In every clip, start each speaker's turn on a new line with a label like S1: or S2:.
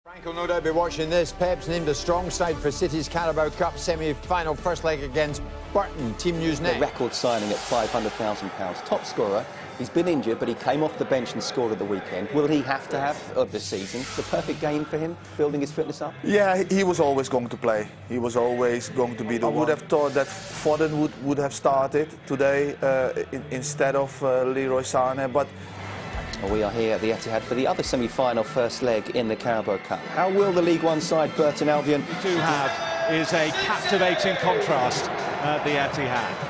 S1: Frank will no doubt be watching this. Pep's named a strong side for City's Carabao Cup semi-final first leg against Burton. Team News Net.
S2: The record signing at £500,000. Top scorer. He's been injured, but he came off the bench and scored at the weekend. Will he have to have of the season? The perfect game for him, building his fitness up?
S3: Yeah, he was always going to play. He was always going to be the one. I would have thought that Foden would have started today instead of Leroy Sané, but
S2: we are here at the Etihad for the other semi-final first leg in the Carabao Cup. How will the League One side, Burton Albion,
S4: do have is a captivating contrast at the Etihad.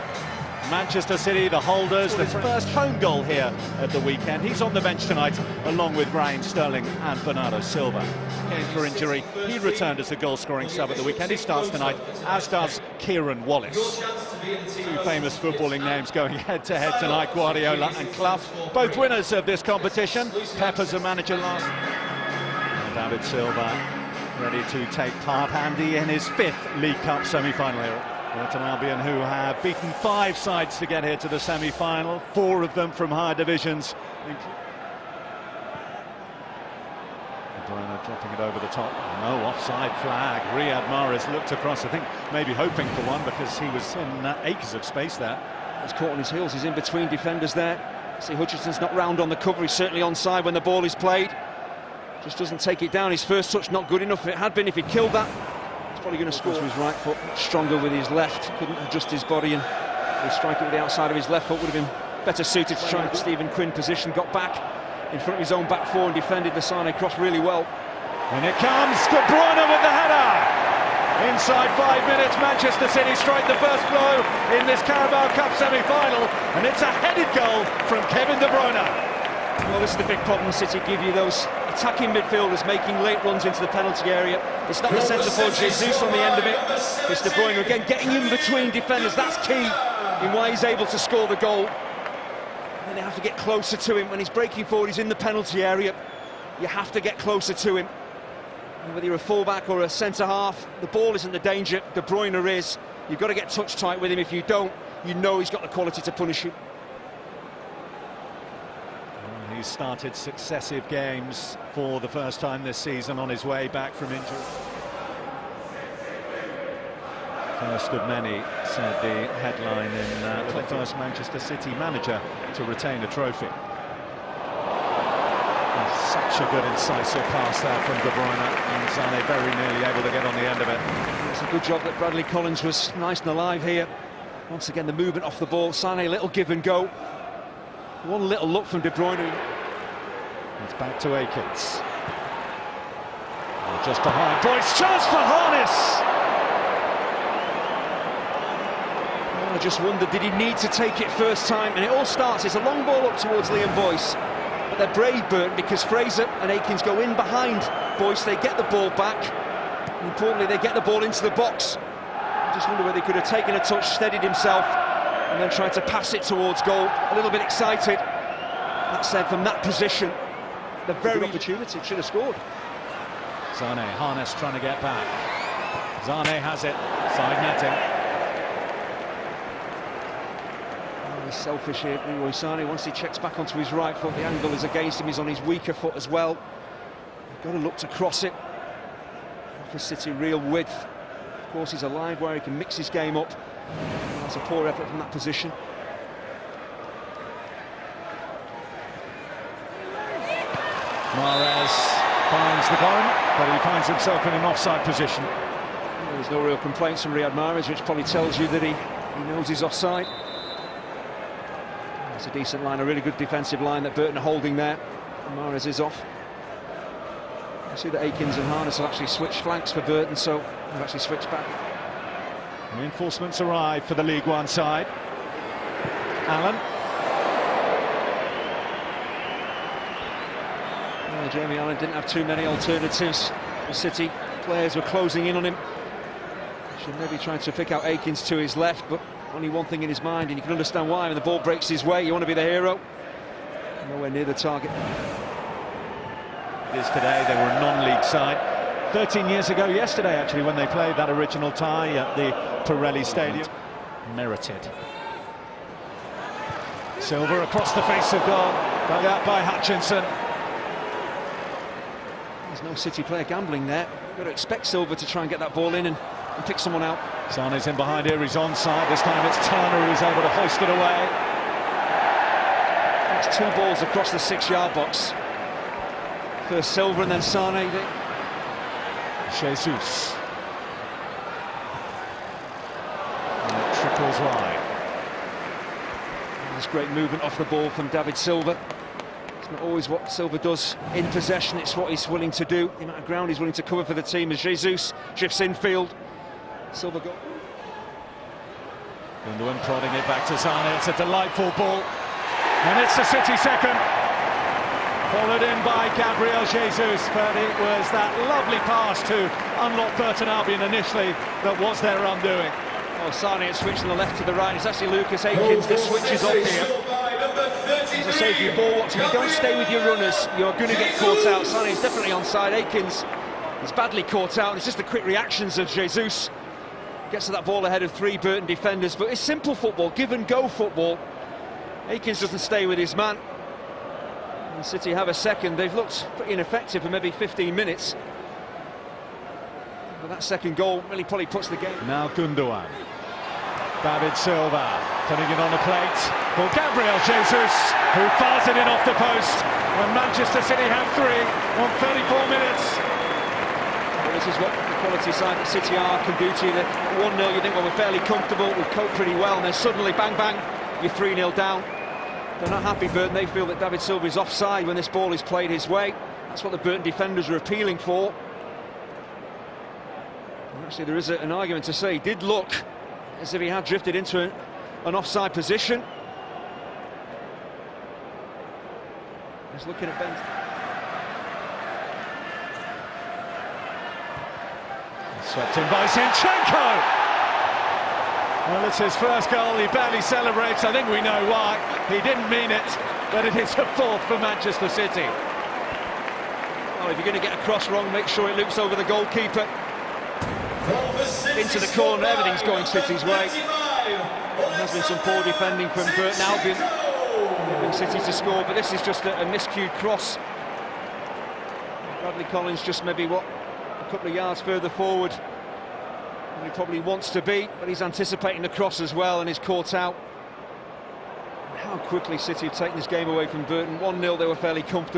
S4: Manchester City, the holders, the first home goal here at the weekend. He's on the bench tonight, along with Raheem Sterling and Bernardo Silva. Came for injury. He returned as a goal-scoring sub at the weekend. He starts tonight, as does Kieran Wallace. Two famous footballing names going head-to-head tonight, Guardiola and Clough. Both winners of this competition. Pep as a manager last. And David Silva ready to take part. Andy in his 5th League Cup semi-final here. Burton Albion, who have beaten 5 sides to get here to the semi-final, 4 of them from higher divisions. De Bruyne dropping it over the top. No offside flag. Riyad Mahrez looked across, I think maybe hoping for one, because he was in acres of space there.
S5: He's caught on his heels. He's in between defenders there. See, Hutchinson's not round on the cover. He's certainly onside when the ball is played. Just doesn't take it down. His first touch not good enough. If it had been, if he'd killed that, probably going to score with his right foot, stronger with his left, couldn't adjust his body, and strike it with the outside of his left foot would have been better suited to try Stephen Quinn position. Got back in front of his own back four and defended the Sané cross really well.
S4: And it comes, De Bruyne with the header! Inside 5 minutes, Manchester City strike the first blow in this Carabao Cup semi-final, and it's a headed goal from Kevin De Bruyne.
S5: Well, this is the big problem City give you, those attacking midfielders making late runs into the penalty area. It's not the centre forward Jesus on the end of it. It's De Bruyne again getting in between defenders. That's key in why he's able to score the goal. And then they have to get closer to him when he's breaking forward. He's in the penalty area. You have to get closer to him. And whether you're a full-back or a centre-half, the ball isn't the danger. De Bruyne is. You've got to get touch tight with him. If you don't, you know he's got the quality to punish you.
S4: He's started successive games for the first time this season on his way back from injury. First of many, said the headline, in the first Manchester City manager to retain a trophy. And such a good incisive pass there from De Bruyne, and Sané very nearly able to get on the end of it.
S5: It's a good job that Bradley Collins was nice and alive here. Once again, the movement off the ball. Sané, a little give and go. One little look from De Bruyne.
S4: It's back to Akins. Just behind. Boyce, chance for Harness!
S5: Well, I just wondered, did he need to take it first time? And it all starts, it's a long ball up towards Liam Boyce. But they're brave, Burton, because Fraser and Akins go in behind Boyce. They get the ball back. And importantly, they get the ball into the box. I just wonder whether he could have taken a touch, steadied himself, and then tried to pass it towards goal. A little bit excited. That said, from that position, the very opportunity, should have scored.
S4: Sané, Harness trying to get back. Sané has it, side netting.
S5: Oh, he's selfish here, Leroy Sané. Once he checks back onto his right foot, the angle is against him. He's on his weaker foot as well. Got to look to cross it. Offers City real width. Of course, he's alive where he can mix his game up. That's a poor effort from that position.
S4: Mahrez finds the gun, but he finds himself in an offside position.
S5: There's no real complaints from Riyad Mahrez, which probably tells you that he knows he's offside. It's a decent line, a really good defensive line that Burton are holding there. And Mahrez is off. You see that Akins and Harness have actually switched flanks for Burton, so they've actually switched back.
S4: Reinforcements arrive for the League One side. Allen.
S5: Well, Jamie Allen didn't have too many alternatives. The City players were closing in on him. Should maybe try to pick out Akins to his left, but only one thing in his mind, and you can understand why. When the ball breaks his way, you want to be the hero. Nowhere near the target.
S4: It is today. They were a non-league side. 13 years ago yesterday, actually, when they played that original tie at the Pirelli Stadium. Merited. Silva across the face of goal, dug out by Hutchinson.
S5: He's There's no City player gambling there. You've got to expect Silva to try and get that ball in and pick someone out.
S4: Sane's in behind here, he's onside. This time it's Turner who's able to hoist it away.
S5: It's 2 balls across the 6-yard box. First Silva and then Sane.
S4: Jesus. And it trickles wide.
S5: There's great movement off the ball from David Silva. It's not always what Silva does in possession, it's what he's willing to do, the amount of ground he's willing to cover for the team as Jesus shifts infield. Silva got...
S4: Gundogan prodding it back to Sane. It's a delightful ball. And it's the City second. Followed in by Gabriel Jesus, but it was that lovely pass to unlock Burton Albion initially that was their undoing.
S5: Oh, Sane had switched from the left to the right. It's actually Lucas Akins that switches up here. As I say, if you're ball watching, you don't stay with your runners, you're going to get caught out. Sane's definitely onside. Akins is badly caught out. It's just the quick reactions of Jesus. Gets to that ball ahead of 3 Burton defenders, but it's simple football, give and go football. Akins doesn't stay with his man. And City have a second. They've looked pretty ineffective for maybe 15 minutes. But that second goal really probably puts the game.
S4: Now Gundogan. David Silva putting it on the plate for Gabriel Jesus, who fires it in off the post. And Manchester City have 3 on 34 minutes.
S5: Well, this is what the quality side that City are can do to you. 1-0, you think, well, we're fairly comfortable, we've coped pretty well, and then suddenly, bang, bang, you're 3-0 down. They're not happy, Burton. They feel that David Silva is offside when this ball is played his way. That's what the Burton defenders are appealing for. And actually, there is an argument to say he did look as if he had drifted into an offside position. He's looking at Ben.
S4: Swept in by Zinchenko. Well, it's his first goal, he barely celebrates. I think we know why. He didn't mean it, but it is a 4th for Manchester City.
S5: Well, if you're going to get a cross wrong, make sure it loops over the goalkeeper. Into the corner, everything's going City's way. There has been some poor defending from Burton Albion, helping City to score, but this is just a miscued cross. Bradley Collins just maybe, a couple of yards further forward than he probably wants to be, but he's anticipating the cross as well and is caught out. And how quickly City have taken this game away from Burton. 1-0, they were fairly comfortable.